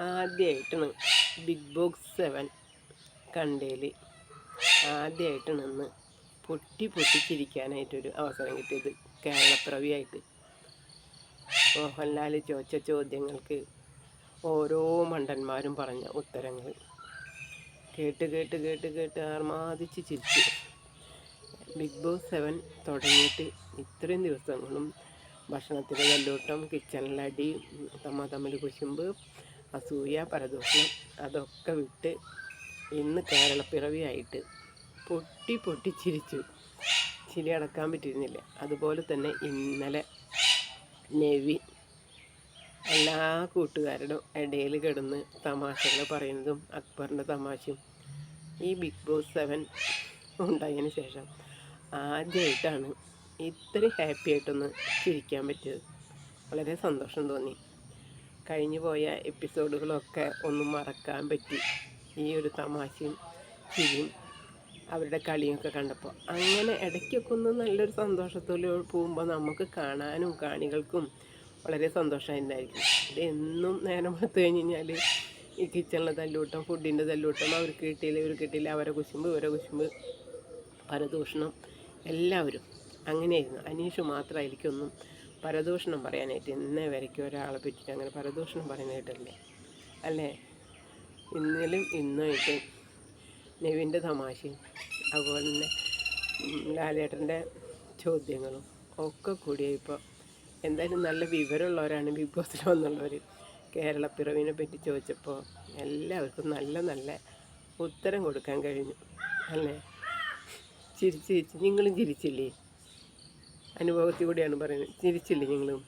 ആദ്യമായിട്ടാണ് big boss 7 കണ്ടേൽ ആദ്യമായിട്ടാണ് ഇന്ന് പൊട്ടിച്ചിരിക്കാനായിട്ടൊരു അവസരം കിട്ടിയത്. കേരളപ്പിറവിയായിട്ട് മോഹൻലാൽ ചോദിച്ച ചോദ്യങ്ങൾക്ക് ഓരോ മണ്ടന്മാരും പറഞ്ഞ ഉത്തരങ്ങൾ കേട്ട് കേട്ട് കേട്ട് കേട്ട് ആർമാദിച്ച് ചിരിച്ചു. ബിഗ് ബോസ് 7 തുടങ്ങിയിട്ട് ഇത്രയും ദിവസങ്ങളും ഭക്ഷണത്തിൻ്റെ തല്ലൂട്ടം, കിച്ചണിലടി, തമ്മിൽ കുശുമ്പ്, അസൂയ, പരദൂഷണം അതൊക്കെ വിട്ട് ഇന്ന് കേരളപ്പിറവിയായിട്ട് പൊട്ടിച്ചിരിച്ചു. ചിരി അടക്കാൻ പറ്റിയിരുന്നില്ല. അതുപോലെ തന്നെ ഇന്നലെ നെവി എല്ലാ കൂട്ടുകാരുടെ ഇടയിൽ കിടന്ന് തമാശകൾ പറയുന്നതും അക്ബറിൻ്റെ തമാശയും ഈ ബിഗ് ബോസ് 7 ഉണ്ടായതിന് ശേഷം ആദ്യമായിട്ടാണ് ഇത്രയും ഹാപ്പി ആയിട്ടൊന്ന് ചിരിക്കാൻ പറ്റിയത്. വളരെ സന്തോഷം തോന്നി. കഴിഞ്ഞു പോയ എപ്പിസോഡുകളൊക്കെ ഒന്നും മറക്കാൻ പറ്റി. ഈ ഒരു തമാശയും ചിരിയും അവരുടെ കളിയൊക്കെ കണ്ടപ്പോൾ അങ്ങനെ ഇടയ്ക്കൊക്കെ ഒന്ന് നല്ലൊരു സന്തോഷത്തോടെ പോകുമ്പോൾ നമുക്ക് കാണാനും കാണികൾക്കും വളരെ സന്തോഷമായിട്ടുണ്ടായിരിക്കും. ഇതെന്നും നേരം എടുത്തു കഴിഞ്ഞ് കഴിഞ്ഞാൽ ഈ കിച്ചണിലെ തല്ലൂട്ടം, ഫുഡിൻ്റെ തല്ലൂട്ടം, അവർക്ക് കിട്ടിയില്ല, അവരെ കുശുമ്പ് ഇവരെ കുശുമ്പ്, പരദൂഷണം എല്ലാവരും അങ്ങനെയായിരുന്നു. അനീഷ് മാത്രമായിരിക്കൊന്നും പരദൂഷണം പറയാനായിട്ട് ഇന്നേ വരയ്ക്കും ഒരാളെ പറ്റിയിട്ട് അങ്ങനെ പരദൂഷണം പറയാനായിട്ടല്ലേ അല്ലേ. ഇന്നലും ഇന്നുമായിട്ട് നെവിൻ്റെ തമാശയും അതുപോലെ തന്നെ ലാലേട്ടൻ്റെ ചോദ്യങ്ങളും ഒക്കെ കൂടിയായിപ്പോൾ എന്തായാലും നല്ല വിവരമുള്ളവരാണ് ബിഗ് ബോസിൽ വന്നുള്ളവർ. കേരളപ്പിറവിനെ പറ്റി ചോദിച്ചപ്പോൾ എല്ലാവർക്കും നല്ല നല്ല ഉത്തരം കൊടുക്കാൻ കഴിഞ്ഞു അല്ലേ. ചിരിച്ച് നിങ്ങളും ചിരിച്ചില്ലേ? അനുഭവത്തിൽ കൂടിയാണ് പറയുന്നത്. ചിരിച്ചില്ലേ നിങ്ങളും?